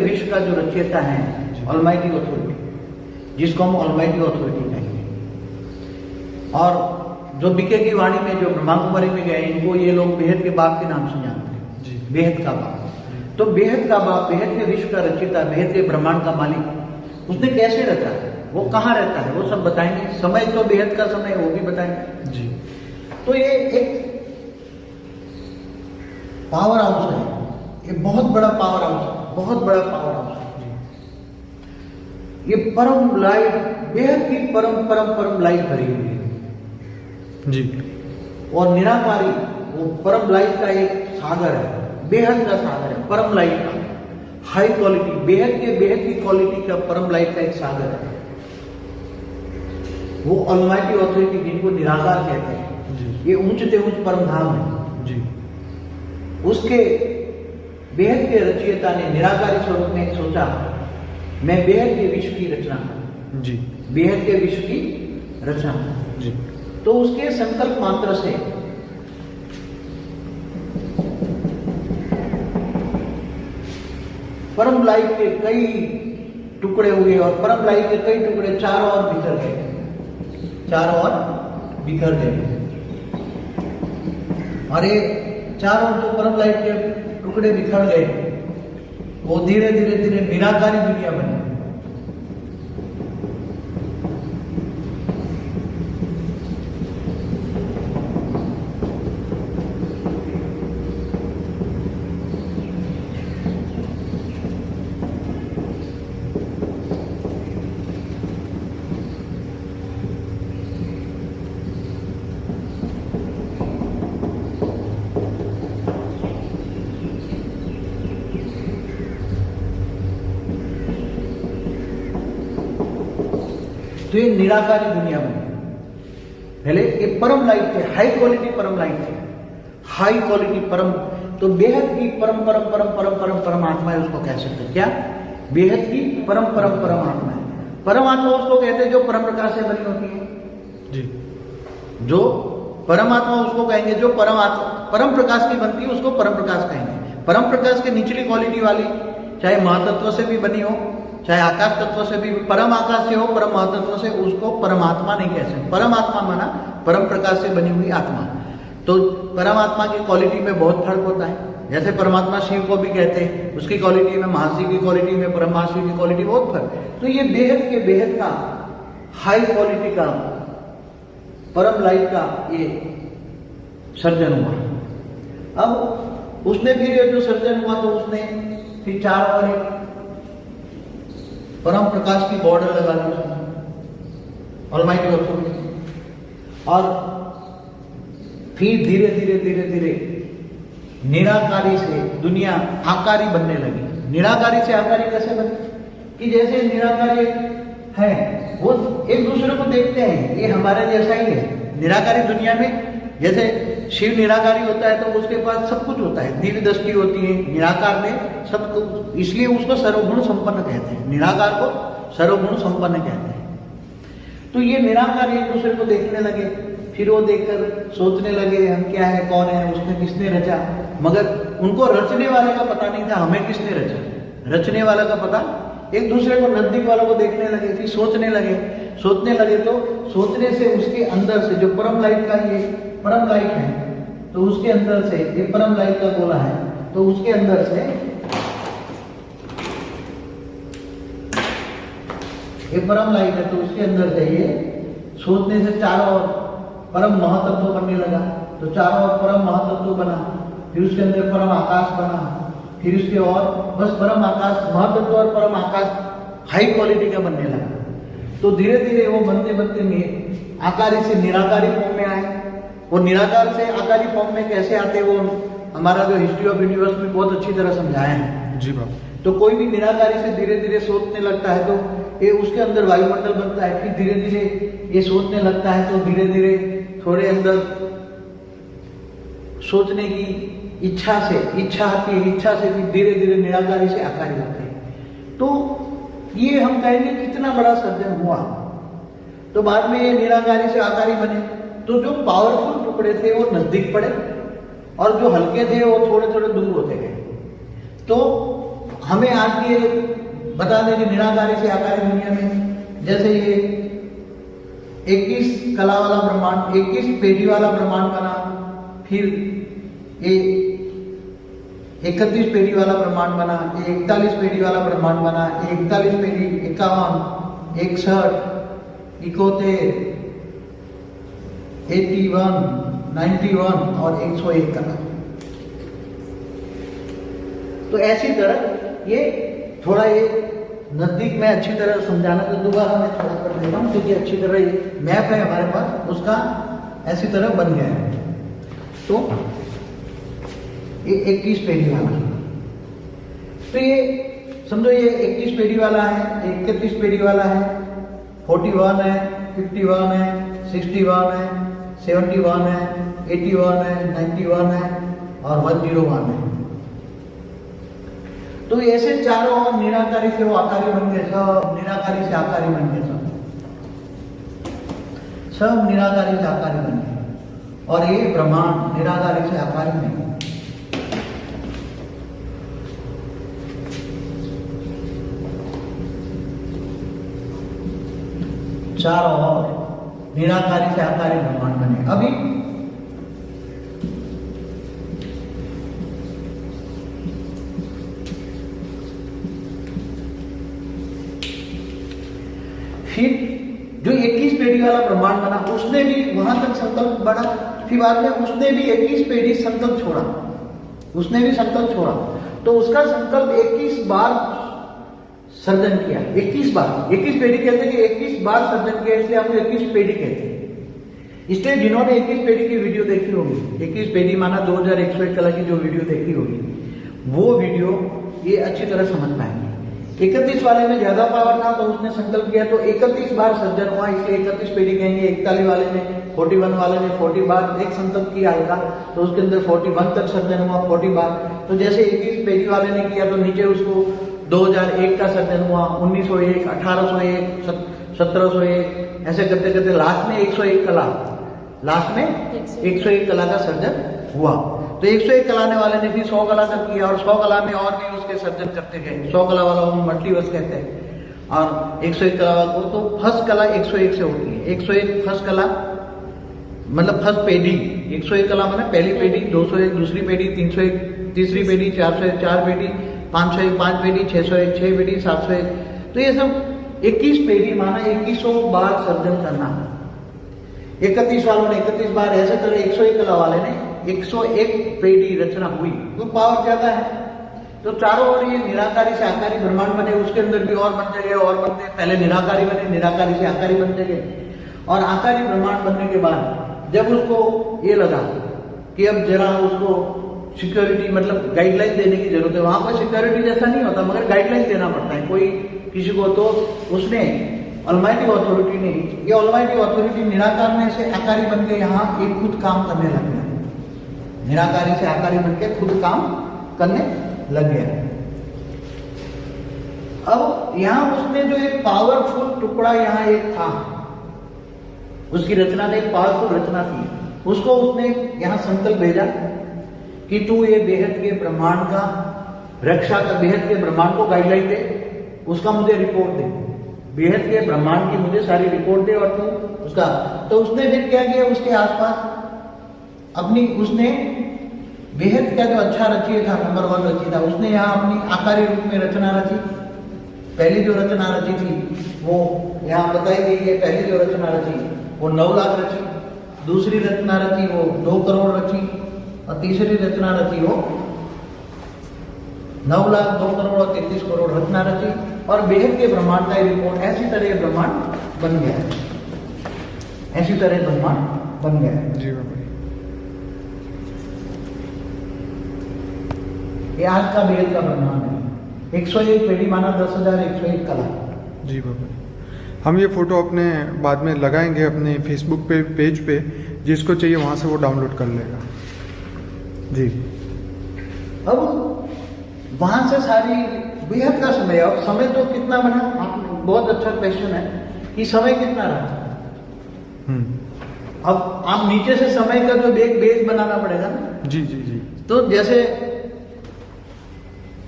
विश्व का जो रचयिता है ऑलमाइटी अथॉरिटी, जिसको हम ऑलमाइटी अथॉरिटी कहेंगे। और जो बीके की वाणी में जो ब्रह्मा कुमारी में गए, इनको ये लोग बेहद के बाप के नाम से जानते हैं, बेहद का बाप। तो बेहद का बाप, बेहद के विश्व का रचयिता, बेहद के ब्रह्मांड का मालिक, उसने कैसे रचा है, वो कहाँ रहता है, वो सब बताएंगे। समय तो बेहद का समय है, वो भी बताएंगे जी। तो ये एक पावर हाउस है, ये बहुत बड़ा पावर हाउस है, बहुत बड़ा पावर हाउस है। ये परम लाइट, बेहद की परम परम परम लाइट भरी हुई है जी। और निराकारी वो परम लाइट का एक सागर है, बेहद का सागर है, परम लाइट का हाई क्वालिटी, बेहद की क्वालिटी का परम लाइट का एक सागर है। वो ऑलमाइटी अथॉरिटी, जिनको निराकार कहते हैं जी। ये ऊंच से ऊंच परम धाम है जी। उसके बेहद के रचयिता ने निराकारी स्वरूप में सोचा, मैं बेहद के विश्व की रचना करूं जी, बेहद के विश्व की रचना जी। तो उसके संकल्प मात्र से परम लाइट के कई टुकड़े हुए और परम लाइट के कई टुकड़े चारों ओर बिखर गए, चारों ओर बिखर गए। और ये चारों जो परम लाइट के टुकड़े बिखर गए, वो धीरे धीरे धीरे निराकारी दुनिया बनी। तो ये निराकारी दुनिया बनी। पहले ये परम लाइट थे, हाई क्वालिटी परम लाइट थे, हाई क्वालिटी परम, तो बेहद की परम परम परम परम परम परमात्मा है, उसको कह सकते हैं क्या, बेहद की परम परम परमात्मा है। परमात्मा उसको कहते हैं जो परम प्रकाश से बनी होती है जी। जो परमात्मा उसको कहेंगे जो परम प्रकाश की बनती है, उसको परम प्रकाश कहेंगे। परम प्रकाश के निचली क्वालिटी वाली, चाहे महातत्व से भी बनी हो, चाहे आकाश तत्व से भी, परम आकाश से हो, परम महातत्व से, उसको परमात्मा नहीं कह सकते। परमात्मा माना परम प्रकाश से बनी हुई आत्मा। तो परमात्मा की क्वालिटी में बहुत फर्क होता है। जैसे परमात्मा शिव को भी कहते हैं, उसकी क्वालिटी में, महाशिव की क्वालिटी में, परम महाशिव की क्वालिटी बहुत फर्क। तो ये बेहद के बेहद का हाई क्वालिटी का परम लाइट का ये सर्जन हुआ। अब उसने फिर ये जो सर्जन हुआ, तो उसने फिर चारों ओर एक परम प्रकाश की बॉर्डर लगा दी उसने, ऑलमाइटी अथॉरिटी। और फिर धीरे धीरे धीरे धीरे निराकारी से दुनिया आकारी बनने लगी। निराकारी से आकारी कैसे बनी, कि जैसे निराकारी है वो एक दूसरे को देखते हैं, ये हमारे जैसा ही है। निराकारी दुनिया में जैसे शिव निराकारी होता है, तो उसके पास सब कुछ होता है, दिव्य दृष्टि होती है। निराकार में सब कुछ, इसलिए उसको सर्वगुण संपन्न कहते हैं, निराकार को सर्वगुण संपन्न कहते हैं। तो ये निराकार एक दूसरे को देखने लगे, फिर वो देखकर सोचने लगे हम क्या है, कौन है, उसने किसने रचा। मगर उनको रचने वाले का पता नहीं था, हमें किसने रचा, रचने वाला का पता। एक दूसरे को, नजदीक वालों को देखने लगे, फिर सोचने लगे। तो सोचने से उसके अंदर से जो परम लाइट का ये परम लाइट है, तो उसके अंदर से ये परम लाइट का गोला है, तो उसके अंदर से ये परम लाइट है, तो उसके अंदर से ये सोचने से चारों ओर परम महातत्व बनने लगा। तो चारों ओर परम महातत्व बना, फिर उसके अंदर परम आकाश बना, फिर उसके और बस परम आकाश, महातत्व और परम आकाश हाई क्वालिटी का बनने लगा। तो धीरे धीरे वो बनते बनते आकारी से निराकारी फॉर्म में आए। वो निराकार से आकारी फॉर्म में कैसे आते, वो हमारा जो हिस्ट्री ऑफ यूनिवर्स में बहुत अच्छी तरह समझाया है जी बाबा। तो कोई भी निराकारी से धीरे धीरे सोचने लगता है, तो ये उसके अंदर वायुमंडल बनता है। फिर धीरे धीरे ये सोचने लगता है, तो धीरे धीरे थोड़े अंदर सोचने की इच्छा आती है, इच्छा से फिर धीरे धीरे निराकारी से आकारी होते हैं। तो ये हम कहेंगे कितना बड़ा सर्जन हुआ। तो बाद में ये निराकारी से आकारी बने। तो जो पावरफुल टुकड़े थे वो नजदीक पड़े, और जो हल्के थे वो थोड़े थोड़े दूर होते गए। तो हमें आज ये बता दें कि निराकारी से आकारी दुनिया में जैसे ये 21 कला वाला ब्रह्मांड, 21 पेढ़ी वाला ब्रह्मांड बना, फिर ये 31 पेढ़ी वाला ब्रह्मांड बना, 41 पेढ़ी वाला ब्रह्मांड बना, 41 पेढ़ी, 51, 61, 71, 81, 91 और 101 कला। तो ऐसी तरह ये थोड़ा ये नजदीक में अच्छी तरह समझाना, तो दोबारा मैं थोड़ा कर देता हूँ क्योंकि अच्छी तरह ये मैप है हमारे पास, उसका ऐसी तरह बन गया है। तो ये 21 पेढ़ी वाला, तो ये समझो ये 21 पेढ़ी वाला है, 31 पेढ़ी वाला है, 41 है, 51 है, 61 है, 71 है, 81 है, 91 है और 101 है। तो ऐसे चारों और निराकारी से वो आकारी बन गए, सब निराकारी से आकारी बन गए, सब निराकारी से आकारी बन गए और ये ब्रह्मांड निराकारी से आकारी बन गए। चारों और निराकारी से आकारी ब्रह्मांड बने। अभी फिर जो 21 पेढ़ी वाला ब्रह्मांड बना, उसने भी वहां तक संकल्प बढ़ा, फिर बाद में उसने भी 21 पेढ़ी संकल्प छोड़ा, उसने भी संकल्प छोड़ा, तो उसका संकल्प 21 बार सर्जन किया। 21 बार, 21 पेढ़ी कहते हैं कि 21 बार सर्जन किया, इसलिए हम 21 पेढ़ी कहते हैं। इसलिए जिन्होंने 21 पेढ़ी की वीडियो देखी होगी, 21 पेढ़ी माना 2101 कला की जो वीडियो देखी होगी, वो वीडियो ये अच्छी तरह समझ पाएंगे। 31 वाले में ज्यादा पावर था तो उसने संकल्प किया, तो 31 बार सर्जन हुआ, इसलिए 31 पेढ़ी कहेंगे। 41 वाले ने, 41 वाले ने 40 बार एक संकल्प किया हल्का, तो उसके अंदर 41 तक सर्जन हुआ 40 बार। तो जैसे 21 पेढ़ी वाले ने किया तो नीचे उसको 2001 का सर्जन हुआ, 1901, 1801, 1701, ऐसे करते करते लास्ट में 101 कला, लास्ट में 101 कला का सर्जन हुआ। तो 101 कलाने वाले ने फिर 100 कला तक किया और 100 कला में और भी उसके सर्जन करते गए। 100 कला वाला वो मल्टीवर्स कहते हैं और 101 कला को तो फर्स्ट कला 101 से होती है। 101 फर्स्ट कला मतलब फर्स्ट पेढ़ी, 101 कला माने पहली पेढ़ी, 201 दूसरी पेढ़ी, 301 तीसरी पेढ़ी, 401 चार पेढ़ी, 501 पांच पेढ़ी, 601 छह पेढ़ी, 701। तो ये सब 21 पेढ़ी माना 2100 बार सर्जन करना। 31 वालों ने 31 बार, ऐसे तरह 101 कला वाले ने 101 पेढ़ी रचना हुई, तो पावर ज्यादा है। तो चारों ओर ये निराकारी से आकारी ब्रह्मांड बने, उसके अंदर भी और बनते गए और बनते, पहले निराकारी बने, निराकारी से आकारी बनते गए और आकारी ब्रह्मांड बनने के बाद जब उसको ये लगा कि अब जरा उसको सिक्योरिटी मतलब गाइडलाइन देने की जरूरत है, वहां पर सिक्योरिटी जैसा नहीं होता मगर गाइडलाइन देना पड़ता है कोई किसी को, तो उसने ऑलमाइटी अथॉरिटी ने, ये ऑलमाइटी अथॉरिटी निराकार में से आकारी बन के यहाँ एक खुद काम करने लग गया, निराकारी से आकारी बन के खुद काम करने लग गया। अब यहां उसने जो एक पावरफुल टुकड़ा यहाँ एक था, उसकी रचना ने एक पावरफुल रचना थी, उसको उसने यहां संकल्प भेजा कि तू ये बेहद के ब्रह्मांड का रक्षा कर, बेहद के ब्रह्मांड को गाइडलाइन दे, उसका मुझे रिपोर्ट दे, बेहद के ब्रह्मांड की मुझे सारी रिपोर्ट दे और तू उसका। तो उसने फिर क्या किया, उसके आसपास अपनी उसने बेहद का जो अच्छा रचयिता था, नंबर 1 रचयिता, उसने यहाँ अपनी आकारी रूप में रचना रची। पहली जो रचना रची थी वो यहाँ बताई गई है, पहली जो रचना रची वो 9 लाख रची, दूसरी रचना रची वो 2 करोड़ रची और तीसरी रचना रची वो 9 लाख 2 करोड़ और 33 करोड़ रचना रची और बेहद के ब्रह्मांड का रिपोर्ट। ऐसी तरह ब्रह्मांड बन गया, ऐसी तरह ब्रह्मांड बन गया जी बाबा। ये आज का बेहद का ब्रह्मांड है। 101 पेढ़ी माना 10,101 कला जी बाबा। हम ये फोटो अपने बाद में लगाएंगे अपने फेसबुक पे पेज पे, जिसको चाहिए वहां से वो डाउनलोड कर लेगा जी। अब वहां से सारी बेहद का समय, अब समय तो कितना बना, बहुत अच्छा क्वेश्चन है कि समय कितना रहा। अब आप नीचे से समय का जो बेस बनाना पड़ेगा ना जी जी जी। तो जैसे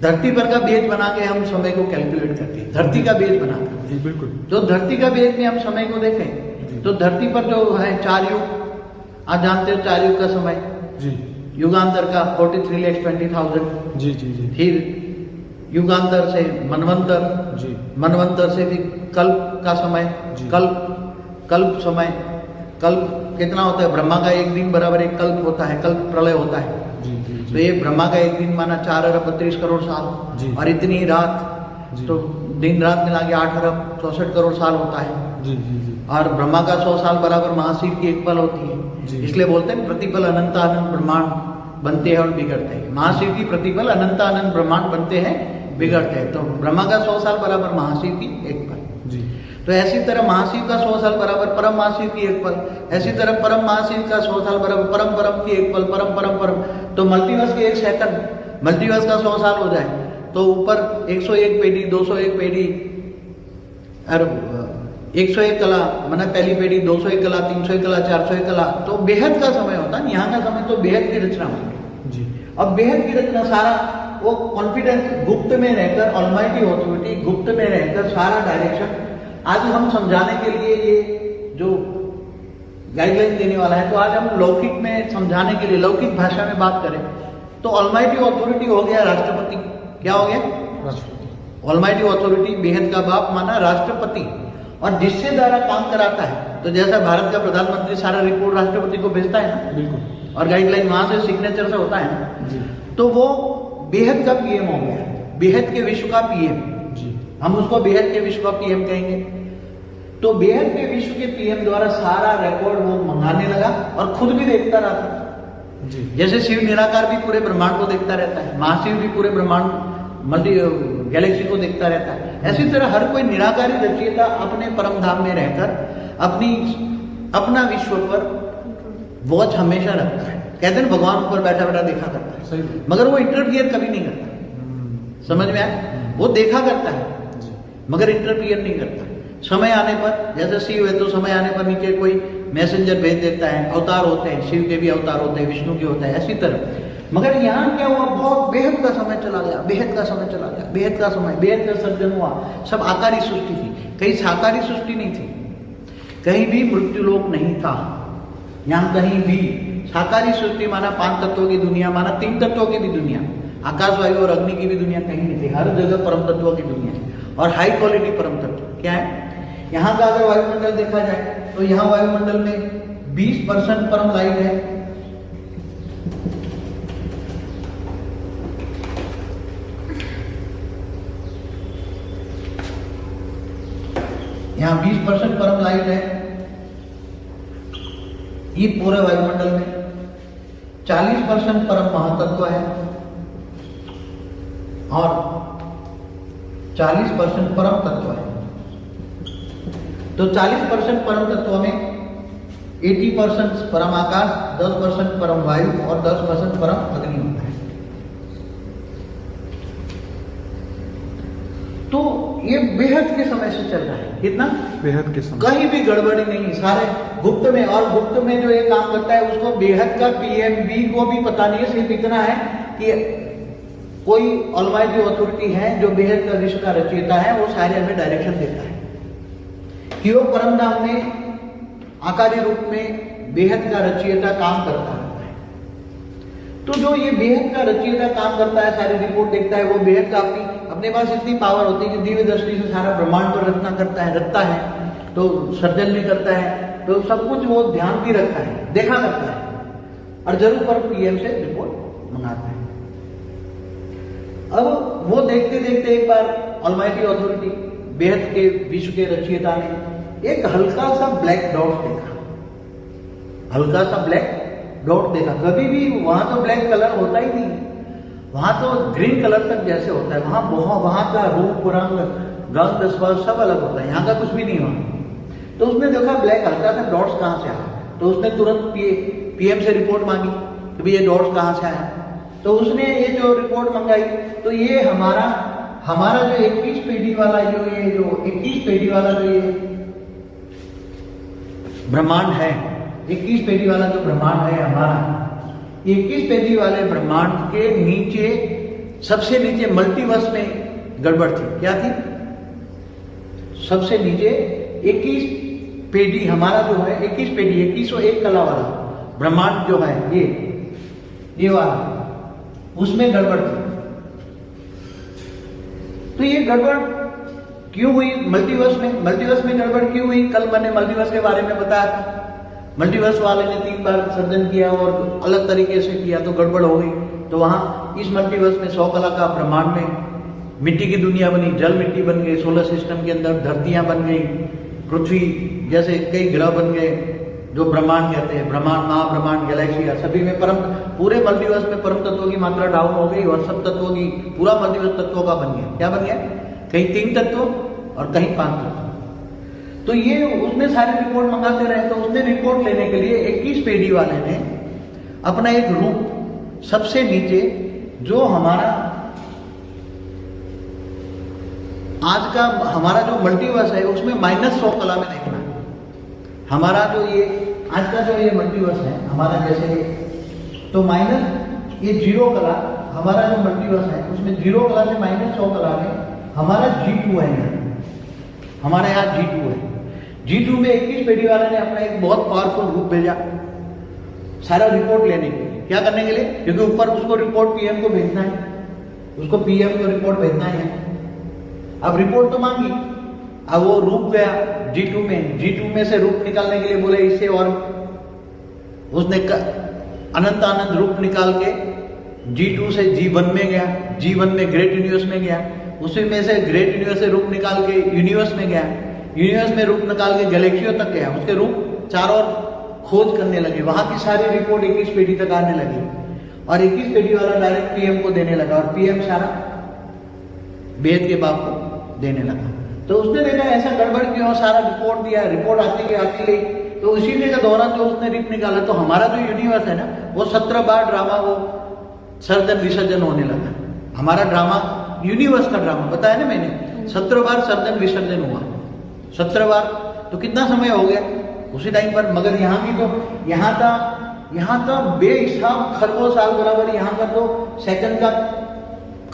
धरती पर का बेज बना के हम समय को कैलकुलेट करते हैं, धरती का बेज बनाकर। जी बिल्कुल। तो धरती का बेज में हम समय को देखें तो धरती पर जो है 4 युग, आप जानते हो 4 युग का समय जी। युगांतर का 43,20,000। जी जी जी फिर युगांतर से मनवंतर, जी। मनवंतर से भी कल्प का समय, जी। कल्प समय, कल्प कितना होता है? ब्रह्मा का एक दिन बराबर एक कल्प होता है, कल्प प्रलय होता है। जी जी तो ये ब्रह्मा का एक दिन माना 4 अरब 32 करोड़ साल, जी। और इतनी ही रात, जी। तो दिन रात मिला के 8 अरब 64 करोड़ साल होता है। जी जी जी और ब्रह्मा का 100 साल बराबर महाशिव की एक पल होती है। जी। इसलिए बोलते हैं प्रतिपल अनंत अनंत ब्रह्मांड बनते हैं और बिगड़ते हैं। महाशिव की प्रतिपल अनंत अनंत ब्रह्मांड बनते हैं, बिगड़ते हैं। तो ब्रह्मा का 100 साल बराबर महाशिव की एक पल। जी। तो ऐसी तरह महाशिव का 100 साल बराबर परम महाशिव की एक पल, ऐसी तरह परम महाशिव का 100 साल बराबर परम परम की एक पल, परम परम परम। तो मल्टीवर्स के 1 सेकंड, मल्टीवर्स का 100 साल हो जाए तो ऊपर 101 पेढ़ी, 201 पेढ़ी, और 101 कला माना पहली पेढ़ी, 201 कला, 301 कला, 401 कला। तो बेहद का समय होता है। यहाँ का समय तो बेहद की रचना होती जी। है। अब बेहद की रचना सारा वो कॉन्फिडेंस गुप्त में रहकर, ऑलमाइटी ऑथोरिटी गुप्त में रहकर सारा डायरेक्शन आज हम समझाने के लिए ये जो गाइडलाइन देने वाला है। तो आज हम लौकिक में समझाने के लिए, लौकिक भाषा में बात करें तो ऑलमाइटी ऑथोरिटी हो गया राष्ट्रपति। क्या हो गया? राष्ट्रपति। ऑलमाइटी ऑथोरिटी, बेहद का बाप माना राष्ट्रपति, और जिससे द्वारा काम कराता है। तो जैसा भारत का प्रधानमंत्री सारा रिपोर्ट राष्ट्रपति को भेजता है ना, बिल्कुल, और गाइडलाइन वहां से सिग्नेचर से होता है ना, जी तो वो बेहद का पीएम हो गया, बेहद के विश्व का पीएम। जी। हम उसको बेहद के विश्व का पीएम कहेंगे। तो बेहद के विश्व के पीएम द्वारा सारा रिकॉर्ड वो मंगाने लगा और खुद भी देखता रहता जी। जैसे शिव निराकार भी पूरे ब्रह्मांड को देखता रहता है, महाशिव भी पूरे ब्रह्मांड मल्टी गैलेक्सी को देखता रहता है। ऐसी तरह हर कोई निराकारी रचयिता अपने परम धाम में रहकर अपना विश्व पर वॉच हमेशा रखता है। कहते हैं भगवान ऊपर बैठा बैठा देखा करता है, सही। मगर वो इंटरफियर कभी नहीं करता। समझ में आया? वो देखा करता है मगर इंटरफियर नहीं करता। समय आने पर, जैसे शिव है तो समय आने पर नीचे कोई मैसेंजर भेज देता है, अवतार होते हैं, शिव के भी अवतार होते हैं, विष्णु के होता है, ऐसी तरह। मगर यहाँ क्या हुआ? बहुत बेहद का समय चला गया, बेहद का समय चला गया, बेहद का समय, बेहद का सर्जन हुआ। सब आकारी सृष्टि थी, कहीं साकारी सृष्टि नहीं थी, कहीं भी मृत्युलोक नहीं था। यहाँ कहीं भी साकारी सृष्टि माना 5 तत्वों की दुनिया, माना 3 तत्वों की भी दुनिया, आकाश वायु और अग्नि की भी दुनिया कहीं नहीं थी। हर जगह परम तत्वों की दुनिया है और हाई क्वालिटी परम तत्व। क्या है? यहाँ का अगर वायुमंडल देखा जाए तो यहाँ वायुमंडल में 20% परम लाइट है, यहाँ 20% परम लाइट है। ये पूरे वायुमंडल में 40% परम महातत्व है और 40% परम तत्व है। तो 40% परम तत्व में 80% परम आकाश, 10% परम वायु और 10% परम अग्नि होता है। तो ये बेहद के समय से चल रहा है। कितना? बेहद के समय, कहीं भी गड़बड़ी नहीं, सारे गुप्त में। और गुप्त में जो ये काम करता है उसको बेहद का पीएम भी को भी पता नहीं है। सिर्फ इतना है कि कोई ऑलमाइटी अथॉरिटी है जो बेहद का विश्व का रचयिता है, वो सारे में डायरेक्शन देता है कि वो परम धाम में आकारी रूप में बेहद का रचयिता काम करता है। तो जो ये बेहद का रचयिता काम करता है, सारी रिपोर्ट देखता है, वो बेहद का अपने पास इतनी पावर होती है कि दिव्य दृष्टि से सारा ब्रह्मांड पर रचना करता है, रखता है, तो सर्जन भी करता है, तो सब कुछ वो ध्यान भी रखता है, देखा करता है और जरूर पर पीएम से रिपोर्ट मंगाता है। अब वो देखते देखते एक बार ऑलमाइटी अथॉरिटी, बेहद के विश्व के रचयिता ने एक हल्का सा ब्लैक डॉट देखा, हल्का सा ब्लैक डॉट देखा। कभी भी वहां तो ब्लैक कलर होता ही नहीं, वहां तो ग्रीन कलर तक जैसे होता है, वहां का रूप रंग गंध स्पर्श सब अलग होता है, यहाँ का कुछ भी नहीं हुआ। तो उसने देखा ब्लैक हल्का सा डॉट्स कहाँ से आया, तो उसने तुरंत पीएम से रिपोर्ट मांगी कि भाई ये डॉट्स कहाँ से आया। तो उसने ये जो रिपोर्ट मंगाई, तो ये हमारा जो 21 पेढ़ी वाला जो 21 पेढ़ी वाला जो ये ब्रह्मांड है, 21 पेढ़ी वाला जो ब्रह्मांड है हमारा, 21 पेढ़ी वाले ब्रह्मांड के नीचे सबसे नीचे मल्टीवर्स में गड़बड़ थी। क्या थी? सबसे नीचे 21 पेडी हमारा जो है 21 पेडी 2101 कला वाला ब्रह्मांड जो है ये वाला, उसमें गड़बड़ थी। तो ये गड़बड़ क्यों हुई मल्टीवर्स में? मल्टीवर्स में गड़बड़ क्यों हुई? कल मैंने मल्टीवर्स के बारे में बताया था। मल्टीवर्स वाले ने 3 बार सर्जन किया और अलग तरीके से किया तो गड़बड़ हो गई। तो वहां इस मल्टीवर्स में 100 कला का ब्रह्मांड में मिट्टी की दुनिया बनी, जल मिट्टी बन गई, सोलर सिस्टम के अंदर धरतियां बन गई, पृथ्वी जैसे कई ग्रह बन गए जो ब्रह्मांड कहते हैं, ब्रह्मांड, महाब्रह्मांड, गैलेक्सिया, सभी में पूरे मल्टीवर्स में परम तत्वों की मात्रा डाउन हो गई और सब तत्वों की पूरा मल्टीवर्स तत्वों का बन गया। क्या बन गया? कहीं 3 तत्व और कहीं 5 तत्व। तो ये उसने सारी रिपोर्ट मंगाते रहे। तो उसने रिपोर्ट लेने के लिए 21 पेडी वाले ने अपना एक रूप सबसे नीचे जो हमारा आज का हमारा जो मल्टीवर्स है उसमें -100 कला में देखना है। हमारा जो ये आज का जो ये मल्टीवर्स है हमारा, जैसे तो माइनस ये 0 कला हमारा जो मल्टीवर्स है उसमें 0 कला से -100 कला में हमारा G2 है। हमारे यहाँ G2 है। G2 में 21 पेडी वाले ने अपना एक बहुत पावरफुल रूप भेजा सारा रिपोर्ट लेने के लिए। क्या करने के लिए? क्योंकि ऊपर उसको रिपोर्ट पीएम को भेजना है, उसको पीएम को रिपोर्ट भेजना है। अब रिपोर्ट तो मांगी, अब वो रूप गया G2 में। G2 में से रूप निकालने के लिए बोले इससे, और उसने अनंत रूप निकाल के G2 से G1 में गया, G1 में ग्रेट यूनिवर्स में गया, उसी में से ग्रेट यूनिवर्स से रूप निकाल के यूनिवर्स में गया, यूनिवर्स में रूप निकाल के गैलेक्सियों तक गया, उसके रूप चारों ओर खोज करने लगे। वहां की सारी रिपोर्ट 21 पेडी तक आने लगी और 21 पेडी वाला डायरेक्ट पीएम को देने लगा और पीएम सारा बेहद के बाप को देने लगा। तो उसने देखा ऐसा गड़बड़ क्यों, सारा रिपोर्ट दिया, रिपोर्ट आती गई। तो इसी के दौरान जो उसने रिप निकाला तो हमारा जो यूनिवर्स है ना वो 17 बार ड्रामा वो सर्जन विसर्जन होने लगा। हमारा ड्रामा यूनिवर्स का ड्रामा बताया ना मैंने, 17 बार सर्जन विसर्जन हुआ, 17 बार। तो कितना समय हो गया उसी टाइम पर। मगर यहाँ की तो यहाँ था बेहिसाब खरबों साल बराबर, यहाँ का तो सेकंड का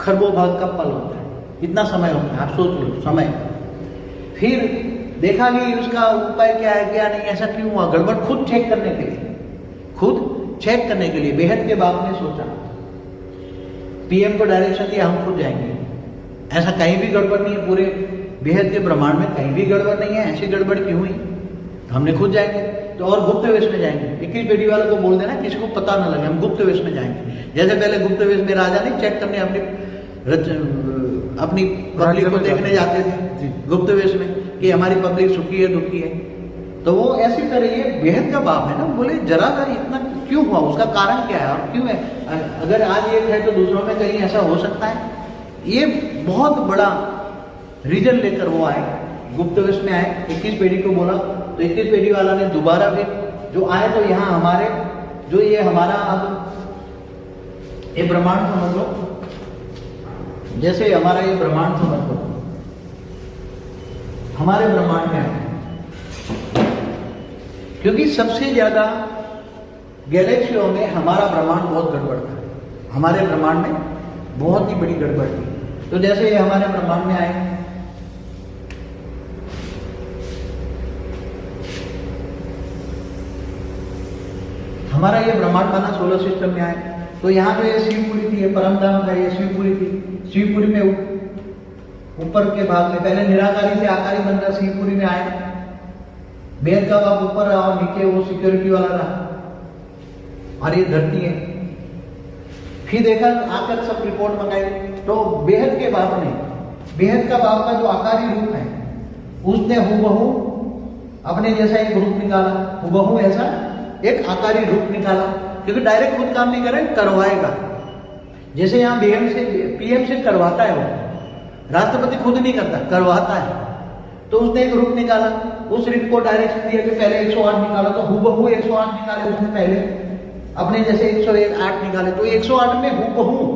खरबों भाग का पल होता है। इतना समय होता है, आप सोच लो समय। फिर देखा कि उसका उपाय क्या है क्या नहीं, ऐसा क्यों हुआ गड़बड़, खुद चेक करने के लिए बेहद के बाप ने सोचा, पीएम को डायरेक्शन दिया हम खुद जाएंगे। ऐसा कहीं भी गड़बड़ नहीं है, पूरे बेहद के ब्रह्मांड में कहीं भी गड़बड़ नहीं है, ऐसी गड़बड़ क्यों हुई, हमने खुद जाएंगे। तो और गुप्त वेश में जाएंगे। 21 पेडी वाले को बोल देना किसी को पता ना लगे, हम गुप्त वेश में जाएंगे। जैसे पहले गुप्त वेश में राजा नहीं चेक करने अपनी पब्लिक को देखने जाते थे गुप्त वेश में कि हमारी पब्लिक सुखी है दुखी है। तो वो ऐसी तरह ये बेहद का बाप है ना, बोले जरा सा इतना क्यों हुआ, उसका कारण क्या है और क्यों है। अगर आज एक है तो दूसरों में कहीं ऐसा हो सकता है। ये बहुत बड़ा रीजन लेकर वो आए, गुप्त वेश में आए, 21 पेडी को बोला। तो 21 पेडी वाला ने दोबारा फिर जो आए तो यहाँ हमारे जो ये हमारा अब ये ब्रह्मांड समझ लो, जैसे हमारा ये ब्रह्मांड समझ लो, हमारे ब्रह्मांड में है, क्योंकि सबसे ज्यादा गैलेक्सियों में हमारा ब्रह्मांड बहुत गड़बड़ था। हमारे ब्रह्मांड में बहुत ही बड़ी गड़बड़ थी। तो जैसे ये हमारे ब्रह्मांड में आए, हमारा ये ब्रह्मांड बना, सोलर सिस्टम में आए। तो यहाँ पे ये शिवपुरी थी, ये परम धाम था, ये शिवपुरी थी। शिवपुरी में ऊपर के भाग में पहले निराकारी से आकारी बनकर शिवपुरी में आए। बेहद का बाप ऊपर रहा और नीचे वो सिक्योरिटी वाला रहा और ये धरती है। फिर देखा आकर सब रिपोर्ट मंगाई तो बेहद के बाप ने, बेहद का बाप का जो आकारी रूप है उसने हुबहू अपने जैसा एक रूप निकाला, हुबहू ऐसा एक आकारी रूप निकाला। क्योंकि डायरेक्ट खुद काम नहीं करे, करवाएगा। जैसे यहाँ पीएम से करवाता है, वो राष्ट्रपति खुद नहीं करता, करवाता है। तो उसने एक रूप निकाला, उस रूप को डायरेक्शन दिया कि पहले 108 निकाला, तो हुबहू 108 निकाले उसने पहले, अपने जैसे 108 निकाले। तो 108 में हुबहू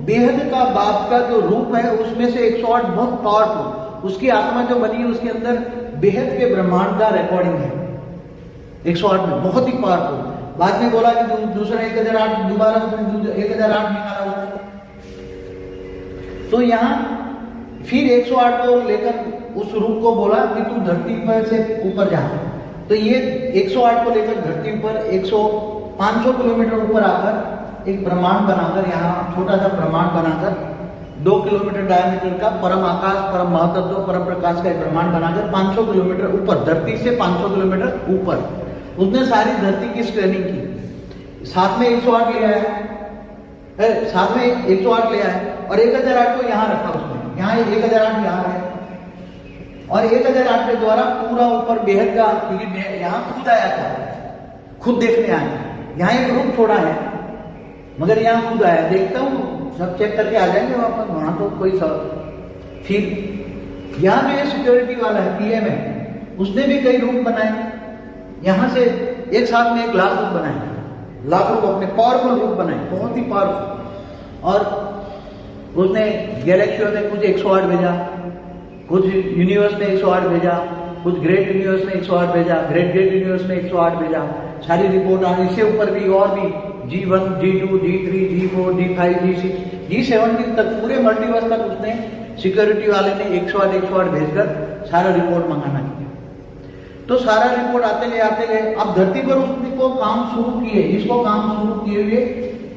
बेहद का बाप का जो रूप है उसमें से 108 बहुत पावरफुल, उसकी आत्मा जो बनी है उसके अंदर बेहद के ब्रह्मांड का रिकॉर्डिंग है 108 में, बहुत ही पावरफुल। बाद में बोला कि दूसरा 1008 दोबारा 1008 निकाला उसने। तो यहाँ फिर 108 को लेकर उस रूप को बोला कि तू धरती पर से ऊपर जा। तो ये 108 को लेकर धरती पर 500 किलोमीटर ऊपर आकर एक ब्रह्मांड बनाकर, यहाँ छोटा सा ब्रह्मांड बनाकर 2 किलोमीटर डायमीटर का परम आकाश, परम महातत्व, परम प्रकाश का एक ब्रह्मांड बनाकर 500 किलोमीटर ऊपर, धरती से 500 किलोमीटर ऊपर उसने सारी धरती की स्कैनिंग की। साथ में 108 ले आया, साथ में 108 ले आया और 1008 को यहाँ रखा उसने। यहाँ 1008 यहाँ है और 1008 के द्वारा पूरा ऊपर बेहद का, क्योंकि यहाँ खुद आया था, खुद देखने आया था। यहाँ एक रूप छोड़ा है मगर यहाँ खुद आया। देखता हूँ सब चेक करके आ जाएंगे वापस, वहां तो कोई सब। फिर यहाँ जो ये सिक्योरिटी वाला है पीएम है, उसने भी कई रूप बनाए। यहाँ से एक साथ में 1 लाख रूप बनाए, लाख रूप अपने पावरफुल रूप बनाए, बहुत ही पावरफुल। और उसने गैलेक्सियों में कुछ 108 भेजा, कुछ यूनिवर्स में 108 भेजा, कुछ ग्रेट यूनिवर्स में 108 भेजा, ग्रेट यूनिवर्स में 108 भेजा। सारी रिपोर्ट आ, इससे ऊपर भी और भी G1, G2, G3, G4, G5, G6, G17 तक पूरे मल्टीवर्स तक उसने सिक्योरिटी वाले ने 108 भेजकर सारा रिपोर्ट मंगाना किया। तो सारा रिपोर्ट आते गए। अब धरती पर उसको काम शुरू किए, इसको काम शुरू किए हुए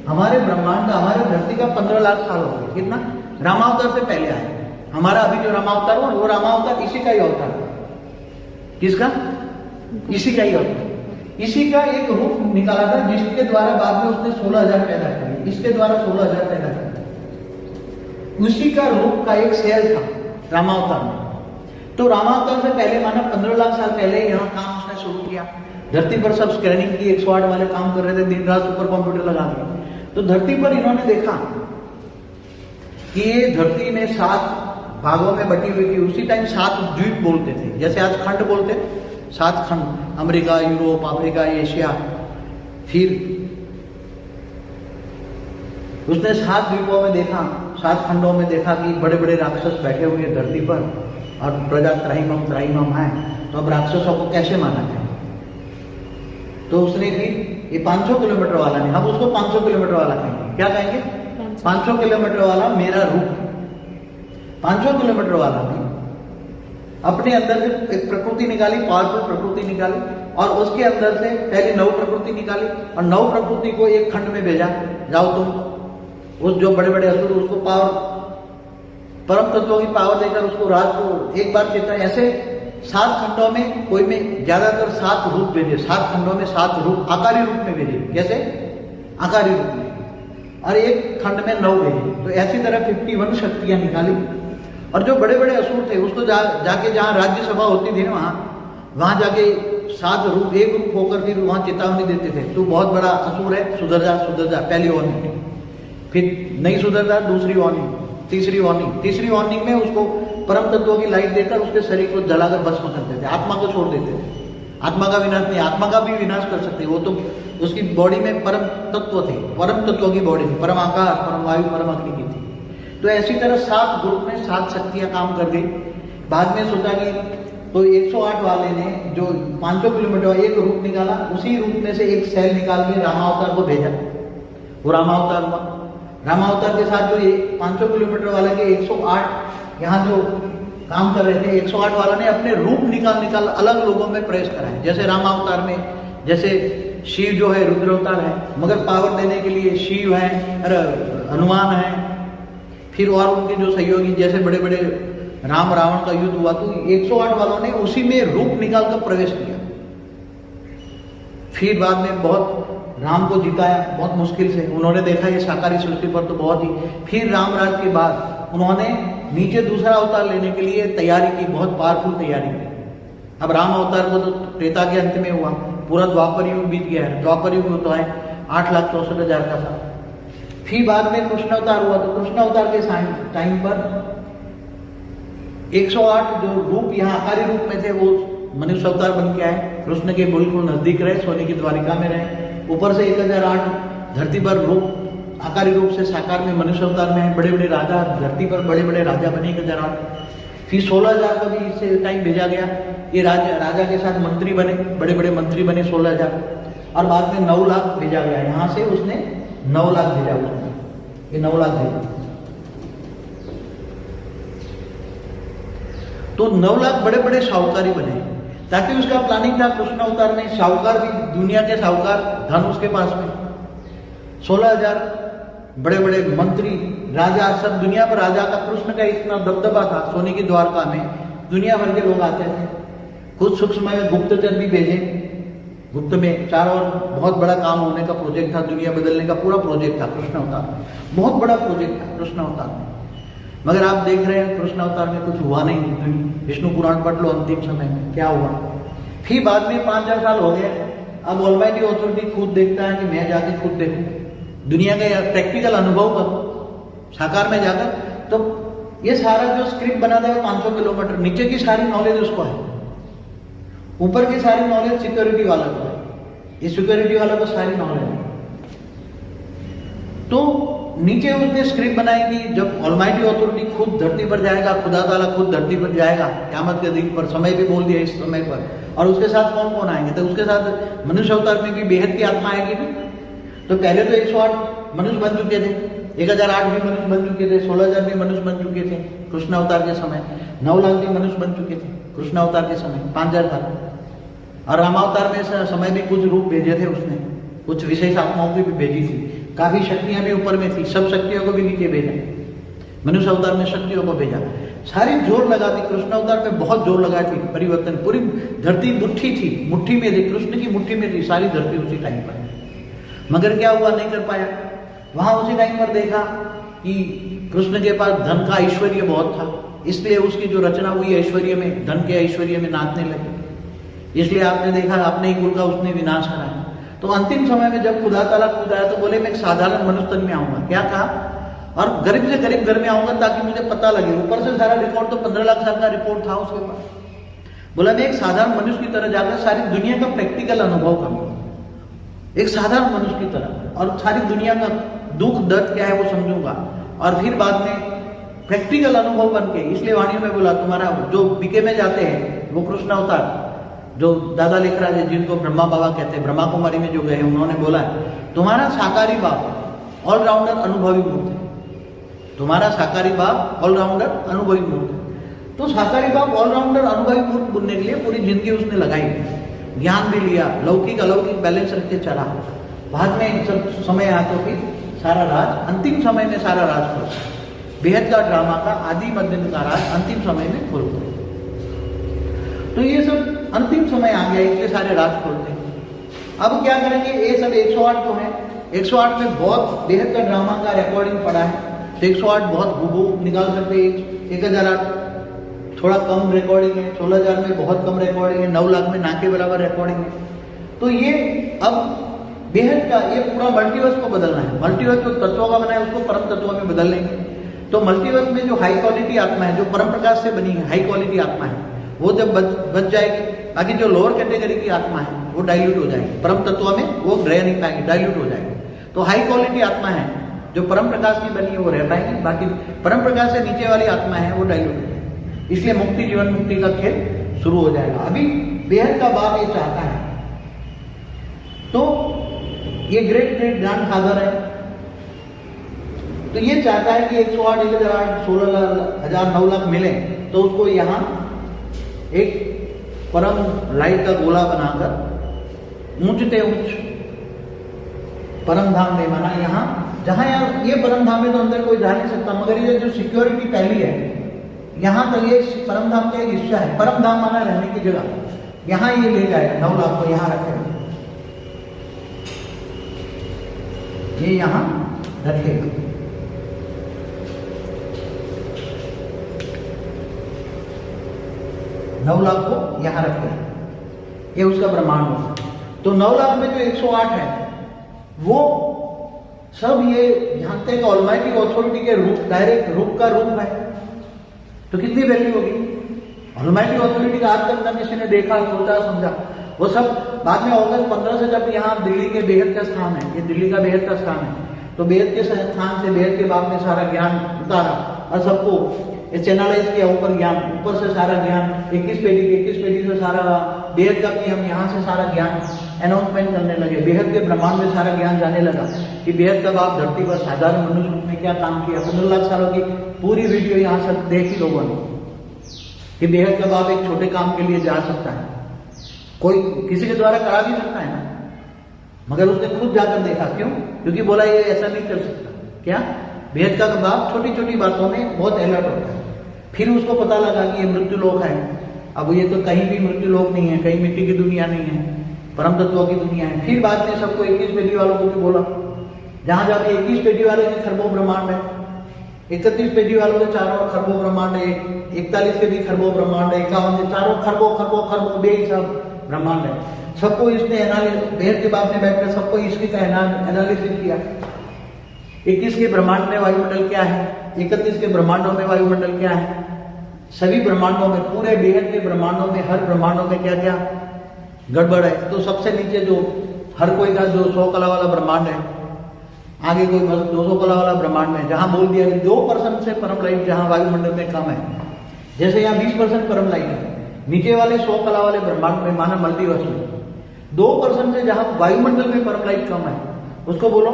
हमारे ब्रह्मांड का, हमारे धरती का 15 लाख साल हो गए। कितना? रामावतार से पहले आए। हमारा अभी जो रामावतार हुआ वो रामावतार इसी का ही अवतार। किसका? इसी का ही अवतार। इसी का एक रूप निकाला था जिसके द्वारा बाद में उसने 16,000 पैदा किए। इसके द्वारा 16,000 पैदा किए। उसी का रूप का एक सेल था रामावतार में। तो रामावतार से पहले माना 15 लाख साल पहले यहाँ काम उसने शुरू किया। धरती पर सब स्कैनिंग की, 108 वाले काम कर रहे थे, दिन रात सुपर कंप्यूटर लगा दिए। तो धरती पर इन्होंने देखा कि ये धरती में 7 भागों में बटी हुई थी। उसी टाइम 7 द्वीप बोलते थे, जैसे आज खंड बोलते, 7 खंड, अमेरिका, यूरोप, अफ्रीका, एशिया। फिर उसने 7 द्वीपों में देखा, 7 खंडों में देखा कि बड़े बड़े राक्षस बैठे हुए हैं धरती पर और प्रजा त्राहिमम है। तो अब राक्षसों को कैसे माना जाए? तो उसने भी ये 500 किलोमीटर वाला नहीं, हम उसको 500 किलोमीटर वाला कहेंगे। क्या कहेंगे? 500 किलोमीटर वाला मेरा रूप। 500 किलोमीटर वाला भी अपने अंदर से एक प्रकृति निकाली, पावरफुल प्रकृति निकाली और उसके अंदर से पहले 9 प्रकृति निकाली और 9 प्रकृति को एक खंड में भेजा। जाओ तुम उस जो बड़े बड़े असुर, उसको पावर, परम तत्वों की पावर देकर उसको रात को एक बार चेतना। ऐसे 7 खंडों में, कोई में ज्यादातर 7 रूप भेजे, 7 खंडों में 7 रूप आकारी रूप में भेजे। कैसे? आकारी रूप में। और एक खंड में 9 भेजे। तो ऐसी तरह 51 शक्तियां निकाली। और जो बड़े बड़े असुर थे उसको जाके जहाँ राज्यसभा होती थी ना, वहां जाके 7 रूप, एक रूप होकर फिर वहां चेतावनी देते थे, तू बहुत बड़ा असुर है, सुधर जा, पहली वार्निंग। फिर नहीं सुधरता, दूसरी वार्निंग, तीसरी वार्निंग। तीसरी वार्निंग में उसको परम तत्वों की लाइट देकर उसके शरीर को जलाकर भस्म कर देते, आत्मा को छोड़ देते थे। आत्मा का विनाश नहीं, आत्मा का भी विनाश कर सकते। वो तो उसकी बॉडी में परम तत्व थे, परम तत्वों की बॉडी थी, परम आकाश, परम वायु, परम अग्नि की थी। तो ऐसी तरह 7 ग्रुप में 7 शक्तियां काम कर गई। बाद में सोचा कि तो 108 वाले ने जो 500 किलोमीटर एक रूप निकाला, उसी रूप में से एक सेल निकाल के रामावतार को भेजा। वो रामावतार हुआ। रामावतार के साथ जो ये 500 किलोमीटर वाले के 108 यहाँ जो काम कर रहे थे, 108 वाला ने अपने रूप निकाल अलग लोगों में प्रवेश कराए। जैसे रामावतार में जैसे शिव जो है रुद्र अवतार है, मगर पावर देने के लिए शिव है, हनुमान है। फिर और उनके जो सहयोगी, जैसे बड़े बड़े राम रावण का युद्ध हुआ, तो 108 वालों ने उसी में रूप निकालकर प्रवेश किया। फिर बाद में बहुत राम को जिताया, बहुत मुश्किल से। उन्होंने देखा ये साकारी सृष्टि पर तो बहुत ही। फिर रामराज के बाद उन्होंने नीचे दूसरा अवतार लेने के लिए तैयारी की, बहुत पावरफुल तैयारी की। अब राम अवतार को तो त्रेता के अंत में हुआ, पूरा द्वापर युग बीत गया है। द्वापर युग तो है 8,64,000 का साल। फिर बाद में कृष्ण अवतार हुआ, तो कृष्ण अवतार के टाइम पर 108 जो रूप यहाँ आकारी रूप में थे वो मनुष्य अवतार बन के आए, कृष्ण के बिल्कुल नजदीक रहे, सोने की द्वारिका में रहे। ऊपर से 1008 धरती पर रूप आकारी रूप से साकार में मनुष्य अवतार में है। बड़े बड़े राजा धरती पर बड़े बड़े राजा बने 1008। फिर 16,000 का भी इससे टाइम भेजा गया। ये राजा के साथ मंत्री बने, बड़े बड़े मंत्री बने 16,000। और बाद में 9 लाख भेजा गया। यहाँ से उसने 9 लाख भेजा, उसने ये 9 लाख भेजा। तो 9 लाख बड़े बड़े साहूकारी बने, ताकि उसका प्लानिंग था कृष्ण अवतार में साहूकार भी, दुनिया के साहूकार, धन उसके पास में 16,000 बड़े बड़े मंत्री, राजा, सब दुनिया पर राजा का, कृष्ण का इतना दबदबा था। सोने की द्वारका में दुनिया भर के लोग आते थे। कुछ सूक्ष्म में गुप्तचर भी भेजे, गुप्त में चारों ओर बहुत बड़ा काम होने का प्रोजेक्ट था, दुनिया बदलने का पूरा प्रोजेक्ट था कृष्ण अवतार में, बहुत बड़ा प्रोजेक्ट था कृष्ण अवतार में। मगर आप देख रहे हैं कृष्ण अवतार में कुछ हुआ नहीं। विष्णु पुराण पढ़ लो, अंतिम समय में क्या हुआ। फिर बाद में 5,000 साल हो गए, अब ऑलमाइटी अथॉरिटी खुद देखता है कि मैं जाके खुद देखूं, दुनिया का प्रैक्टिकल अनुभव करूं साकार में जाकर। तो ये सारा जो स्क्रिप्ट बना था 500 किलोमीटर, नीचे की सारी नॉलेज उसको है, ऊपर की सारी नॉलेज सिक्योरिटी वाला को है, ये सिक्योरिटी वाला को सारी नॉलेज है। तो नीचे उसने स्क्रिप्ट बनाई कि जब ऑलमाइटी अथॉरिटी खुद धरती पर जाएगा, खुदा ताला खुद धरती पर जाएगा क़यामत के दिन पर, समय भी बोल दिया इस समय पर, और उसके साथ कौन कौन आएंगे, तो उसके साथ मनुष्य अवतार में भी बेहद की आत्मा आएगी भी। तो पहले तो 108 मनुष्य बन चुके थे, 1008 भी मनुष्य बन चुके थे, 16,000 भी मनुष्य बन चुके थे कृष्ण अवतार के समय, 9 लाख भी मनुष्य बन चुके थे कृष्ण अवतार के समय, 5,000 था। और रामावतार में समय भी कुछ रूप भेजे थे उसने, कुछ विशेष आत्माओं की भी भेजी थी, काफी शक्तियां भी ऊपर में थी, सब शक्तियों को भी नीचे भेजा, मनुष्य अवतार में शक्तियों को भेजा, सारी जोर लगा दी कृष्ण अवतार में, बहुत जोर लगाई थी परिवर्तन। पूरी धरती मुट्ठी थी, मुट्ठी में थी, कृष्ण की मुट्ठी में थी सारी धरती उसी टाइम पर। मगर क्या हुआ, नहीं कर पाया। वहां उसी टाइम पर देखा कि कृष्ण के पास धन का ऐश्वर्य बहुत था, इसलिए उसकी जो रचना हुई ऐश्वर्य में, धन के ऐश्वर्य में नाचने लगे। इसलिए आपने देखा अपने ही कुल का उसने विनाश कराया। तो अंतिम समय में जब खुदा ताला खुद आया तो बोले मैं एक साधारण मनुष्य तन में आऊंगा, क्या कहा, और गरीब से गरीब घर में आऊंगा ताकि मुझे पता लगे। ऊपर से सारा रिकॉर्ड तो 15 लाख साल का रिपोर्ट था उसके पास। बोला मैं एक साधारण मनुष्य की तरह जाकर सारी दुनिया का प्रैक्टिकल अनुभव करूंगा, एक साधारण मनुष्य की तरह, और सारी दुनिया का दुख दर्द क्या है वो समझूंगा, और फिर बाद में प्रैक्टिकल अनुभव बन के। इसलिए वाणी में बोला तुम्हारा जो बीके में जाते हैं वो कृष्ण अवतार, जो दादा लिख रहा है जिनको ब्रह्मा बाबा कहते हैं, ब्रह्मा कुमारी में जो गए उन्होंने बोला तुम्हारा साकारी बाप ऑलराउंडर अनुभवी मूर्त है, तुम्हारा साकारी बाप ऑलराउंडर अनुभवी मूर्त है। तो साकारी बाप ऑलराउंडर अनुभवी मूर्त बनने के लिए पूरी जिंदगी उसने लगाई, ज्ञान भी लिया, लौकिक अलौकिक बैलेंस रख के चला। बाद में सब समय आया तो फिर सारा राज, अंतिम समय में सारा राज खोल, बेहद का ड्रामा का आदि मध्यम का राज अंतिम समय में खोल गए। तो ये सब अंतिम समय आ गया, इसलिए सारे राज खोलते हैं। अब क्या करेंगे, ये सब 108 जो है, 108 में बहुत बेहद का ड्रामा का रिकॉर्डिंग पड़ा है, तो 108 बहुत हुबहू निकाल सकते हैं। 1008 थोड़ा कम रिकॉर्डिंग है, 16,000 में बहुत कम रिकॉर्डिंग है, 9 लाख में ना के बराबर रिकॉर्डिंग है। तो ये अब बेहद का ये पूरा मल्टीवर्स को बदलना है। मल्टीवर्स जो तत्वों का बना है उसको परम तत्वों में बदल लेंगे। तो मल्टीवर्स में जो हाई क्वालिटी आत्मा है, जो परम प्रकाश से बनी है, हाई क्वालिटी आत्मा है, वो जब बच जाएगी, बाकी जो लोअर कैटेगरी की आत्मा है वो डाइल्यूट हो जाएगी, परम तत्व में वो रह नहीं पाएंगे, डाइल्यूट हो जाएगी। तो हाई क्वालिटी आत्मा है जो परम प्रकाश की बनी है वो रह पाएंगे, बाकी परम प्रकाश से नीचे वाली आत्मा है वो डाइल्यूट हो जाएगी। इसलिए मुक्ति जीवन मुक्ति का खेल शुरू हो जाएगा। अभी बेहद का बाप ये चाहता है, तो ये ग्रेट ग्रेट ग्रैंड फादर है, तो ये चाहता है कि 108, 1008, 16,000, 9 लाख मिले, तो उसको यहाँ एक परम लाइट का गोला बनाकर ऊंचते ऊंच परम धाम में माना, यहाँ जहां यार ये परम धाम में तो अंदर कोई जा नहीं सकता, मगर ये जो सिक्योरिटी पहली है यहाँ तक ये परम धाम का एक हिस्सा है। परम धाम माना रहने की जगह, यहाँ ये ले जाएगा 9 लाख को, यहाँ रखेगा, ये यहाँ रखेगा। नौ लाख को यहाँ रखेगा, ये उसका ब्रह्मांड होगा। तो 9 लाख में जो 108 है वो सब ये जानते हैं कि ऑलमाइटी अथॉरिटी के रूप, डायरेक्ट रूप का रूप है, तो कितनी वैल्यू होगी। ऑलमाइटी अथॉरिटी का आज तक न किसी ने देखा, सोचा, समझा। वो सब बाद में अगस्त 15 से जब यहाँ दिल्ली के बेहद का स्थान है, ये दिल्ली का बेहद का स्थान है, तो बेहद के स्थान से बेहद के बाप ने सारा ज्ञान उतारा और सबको चैनलाइज किया, ऊपर ज्ञान, ऊपर से सारा ज्ञान 21 पेटी से सारा बेहद का कि हम यहाँ से सारा ज्ञान अनाउंसमेंट करने लगे। बेहद के ब्रह्मांड में सारा ज्ञान जाने लगा कि बेहद का बाप धरती पर साधारण मनुष्य में क्या काम किया। 15 लाख सालों की पूरी वीडियो यहाँ से देखी लोगों ने, कि बेहद का बाप एक छोटे काम के लिए जा सकता है, कोई किसी के द्वारा करा भी सकता है ना, मगर उसने खुद जाकर देखा। क्यों? क्योंकि बोला ये ऐसा नहीं कर सकता। क्या? बेहद का बाप छोटी छोटी बातों में बहुत अलर्ट होता है। फिर उसको पता लगा कि ये मृत्यु लोक है। अब ये तो कहीं भी मृत्यु लोक नहीं है, कहीं मिट्टी की दुनिया नहीं है, परम तत्वों की दुनिया है। फिर बाद में सबको 21 पेढ़ी वालों को भी बोला, जहां जहां 21 पेढ़ी वाले के खरबों ब्रह्मांड है, 31 पेढ़ी वालों के चारों खरबों ब्रह्मांड है, 41 के भी खरबों ब्रह्मांड है, 51 के चारों खरबों खरबों खरबों बे सब ब्रह्मांड है। सबको इसने बेहद के बाप ने बैठकर सबको इसकी का एनालिसिस किया। 21 के ब्रह्मांड में वायुमंडल क्या है, 31 के ब्रह्मांडों में वायुमंडल क्या है, सभी ब्रह्मांडों में, पूरे बेहद के ब्रह्मांडों में, हर ब्रह्मांडों में क्या क्या गड़बड़ है। तो सबसे नीचे जो हर कोई का जो 100 कला वाला ब्रह्मांड है, आगे कोई 200 कला वाला ब्रह्मांड में, जहां बोल दिया कि 2% से परम लाइट जहां वायुमंडल में कम है, जैसे यहाँ 20% परम लाइट है, नीचे वाले 100 कला वाले ब्रह्मांड में माना मल्टीवर्स में 2% से जहां वायुमंडल में परम लाइट कम है, उसको बोलो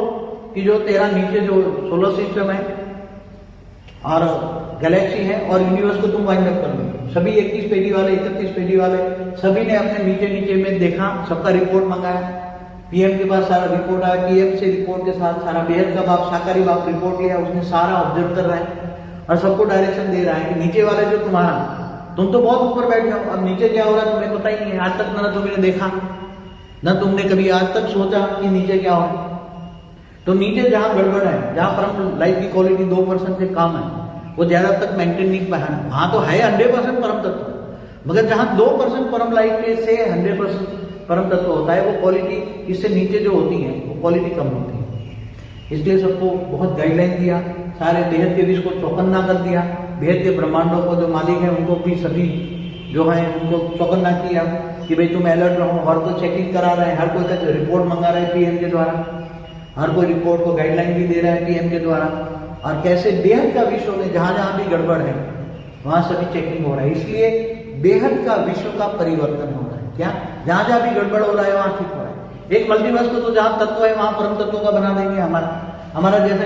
कि जो तेरा नीचे जो सोलर सिस्टम है और गैलेक्सी है और यूनिवर्स को तुम वाइंड अप कर लो। सभी 21 पेढ़ी वाले, 31 पेढ़ी वाले, सभी ने अपने नीचे नीचे में देखा, सबका रिपोर्ट मंगाया, पीएम के पास सारा रिपोर्ट आया, पीएम से रिपोर्ट के साथ सारा बेहद का बाप, साकारी बाप रिपोर्ट लिया, उसने सारा ऑब्जर्व कर रहा है और सबको डायरेक्शन दे रहा है कि नीचे वाले जो तुम्हारा, तुम तो बहुत ऊपर बैठ जाओ, अब नीचे क्या हो रहा है तुम्हें पता ही नहीं है। आज तक ना तुमने देखा, ना तुमने कभी आज तक सोचा कि नीचे क्या हो। तो नीचे जहां गड़बड़ है, जहां परम लाइट की क्वालिटी 2% से कम है, वो ज्यादा तक मेंटेन नहीं पाया, वहां तो है 100% परम तत्व, मगर जहां 2% परम लाइट के से 100% परम तत्व होता है, वो क्वालिटी इससे नीचे जो होती है वो क्वालिटी कम होती है। इसलिए सबको बहुत गाइडलाइन दिया, सारे बेहद के विश्व को चौकन्ना कर दिया, बेहद के ब्रह्मांडों को जो मालिक है उनको भी सभी जो है उनको चौकन्ना किया कि भाई तुम अलर्ट रहो। हर कोई चेकिंग करा रहा है, हर कोई का रिपोर्ट मंगा रहा है पीएम के द्वारा, हर कोई रिपोर्ट को गाइडलाइन भी दे रहा है पीएम के द्वारा, और कैसे बेहद का विश्व में जहां जहां भी गड़बड़ है वहां सभी चेकिंग हो रहा है। इसलिए बेहद का विश्व का परिवर्तन हो रहा है। क्या? जहां जहां भी गड़बड़ हो रहा है वहां ठीक हो रहा है। एक मल्टीवर्स को तो जहां तत्व है वहां परम तत्वों का बना देंगे। हमारा जैसा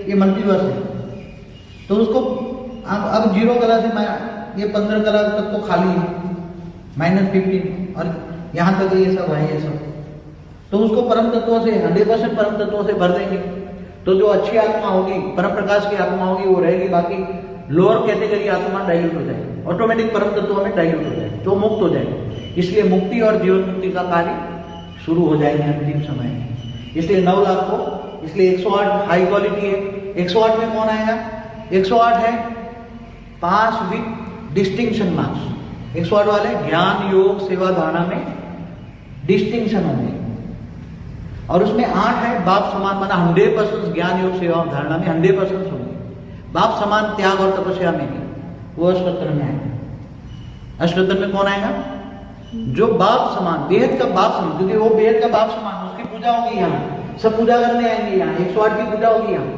ये मल्टीवर्स है, तो उसको अब 0 कला से ये 15 कला तक तो खाली है, -15, और यहाँ तक ये सब है, ये सब तो उसको परम तत्वों से 100% परम तत्वों से भर देंगे। तो जो अच्छी आत्मा होगी, परम प्रकाश की आत्मा होगी, वो रहेगी, बाकी लोअर कैटेगरी आत्मा डाइल्यूट हो जाएगी, ऑटोमेटिक परम तत्वों में डाइल्यूट हो जाएगी, तो मुक्त हो जाएगी। इसलिए मुक्ति और जीवन मुक्ति का कार्य शुरू हो जाएंगे अंतिम समय में। इसलिए 9 लाख को, इसलिए 108 हाई क्वालिटी है। 108 में कौन आएगा? 108 है पास विद डिस्टिंक्शन मार्क्स। 108 वाले ज्ञान योग सेवा धारणा में डिस्टिंक्शन होंगे, और उसमें 8 है बाप समान, माना 100% ज्ञान योग सेवा धारणा में 100% होंगे। बाप समान त्याग और तपस्या में भी, वो अष्टोत्तर में आएगा। अष्टोत्तर में कौन आएगा? जो बाप समान, बेहद का बाप समान, क्योंकि वो बेहद का बाप समान, उसकी पूजा होगी यहाँ, सब पूजा करने आएंगे यहाँ, 108 की पूजा होगी यहाँ,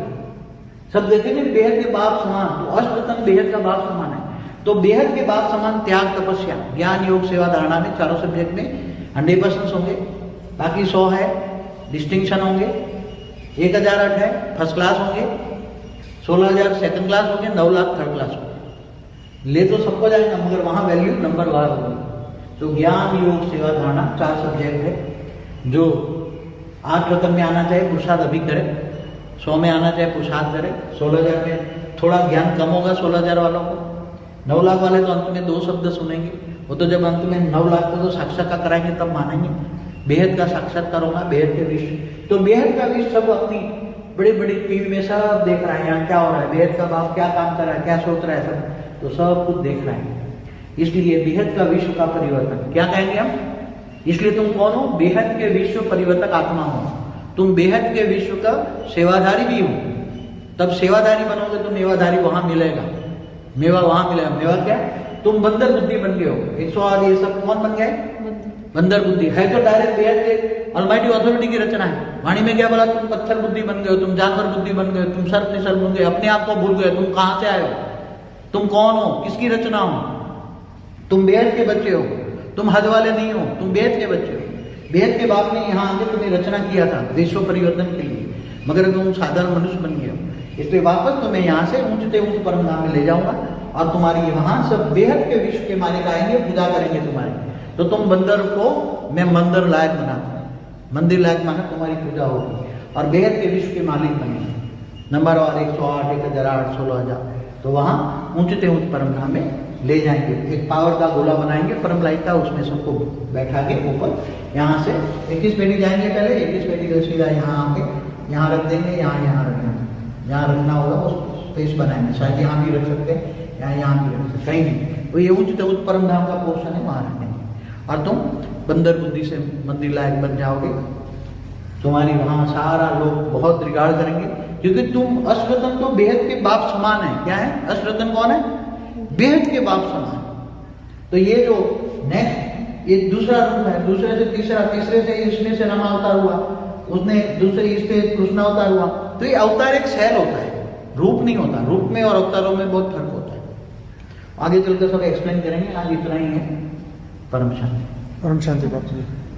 सब देखेंगे बेहद के बाप समान। तो अष्टोत्तर बेहद का बाप समान है, तो बेहद के बाप समान त्याग तपस्या ज्ञान योग सेवा धारणा में चारों सब्जेक्ट में 100% होंगे। बाकी 100 है डिस्टिंक्शन होंगे, 1008 है फर्स्ट क्लास होंगे, 16,000 सेकंड क्लास होंगे, 9 लाख थर्ड क्लास होंगे। ले तो सबको जाएगा, मगर वहां वैल्यू नंबर वार होगी। तो ज्ञान योग सेवा धारणा 4 सब्जेक्ट है। जो 8 रत्न में आना चाहे पुरुषार्थ अभी करे, 100 में आना चाहे पुरुषार्थ करे, 16,000 में थोड़ा ज्ञान कम होगा 16,000 वालों को, 9 लाख वाले तो अंत में 2 शब्द सुनेंगे, वो तो जब अंत में 9 लाख को तो साक्षात्कार कराएंगे तब मानेंगे। बेहद का साक्षात्कार होगा, बेहद के विश्व, तो बेहद का विश्व सब अपनी बड़ी बड़ी टीवी में सब देख रहा है, यहाँ क्या हो रहा है, बेहद का बाप क्या काम कर रहा है, क्या सोच रहा है, सब तो सब कुछ देख रहा है। इसलिए बेहद का विश्व का परिवर्तन क्या कहेंगे हम? इसलिए तुम कौन हो? बेहद के विश्व परिवर्तक आत्मा हो। तुम बेहद के विश्व का सेवाधारी भी हो, तब सेवाधारी बनोगे तो मेवाधारी वहां मिलेगा, मेवा वहां मिलेगा। मेवा क्या? तुम बंदर बुद्धि बन गए हो। 108 ये सब कौन बन गए? बंदर बुद्धि है तो डायरेक्ट बेहद के ऑलमाइटी अथॉरिटी की रचना है। वाणी में क्या बोला? तुम पत्थर बुद्धि बन गए हो, तुम जानवर बुद्धि बन गए, तुम सर्प निसर्ग बन गए, अपने आप को भूल गए, तुम कहां से आए हो, तुम कौन हो, किसकी रचना हो? तुम बेहद के बच्चे हो, तुम हद वाले नहीं हो, तुम बेहद के बच्चे हो। बेहद के बाप ने यहाँ आके तुम्हें रचना किया था विश्व परिवर्तन के लिए, मगर तुम साधारण मनुष्य बन गए हो। इसलिए वापस तुम्हें यहाँ से ऊंचते ऊंच परम धाम में ले जाऊंगा और तुम्हारी वहां सब बेहद के विश्व के मालिक आएंगे, पूजा करेंगे तुम्हारी। तो तुम बंदर को मैं मंदिर लायक बनाता हूँ, मंदिर लायक माना तुम्हारी पूजा होगी और बेहद के विश्व के मालिक बनेंगे। नंबर और 108, 1008, 16000। तो वहाँ ऊंचते ऊंच परम धाम में ले जाएंगे। एक पावर का गोला बनाएंगे परम लाइट का, उसमें सबको बैठा के ऊपर यहाँ से 21 पेटी जाएंगे पहले, 21 पेटी को सीधा यहाँ आके यहाँ रख देंगे, यहाँ रखना, जहाँ रखना होगा उस स्पेस बनाएंगे। शायद यहाँ भी रख सकते हैं, यहाँ भी रख सकते, कहीं भी। तो ये ऊंचते ऊंच परम धाम का पोर्शन है, वहाँ रखेंगे और तुम बंदर बुद्धि से मंदिर लायक बन जाओगे। तुम्हारी वहाँ सारा लोग बहुत रिगार्ड करेंगे, क्योंकि तुम अश्वतन तो बेहद के बाप समान है। क्या है अश्वतन? कौन है? बेहद के बाप समान। तो ये जो नेक्स्ट ये दूसरा रूप है, दूसरे से तीसरा, तीसरे से इसमें से रमा अवतार हुआ, उसने दूसरे इससे कृष्ण अवतार हुआ। तो ये अवतार एक शैल होता है, रूप नहीं होता। रूप में और अवतारों में बहुत फर्क होता है। आगे चलकर सब एक्सप्लेन करेंगे। आज इतना ही है। परम शांति। परम शांति बापू जी।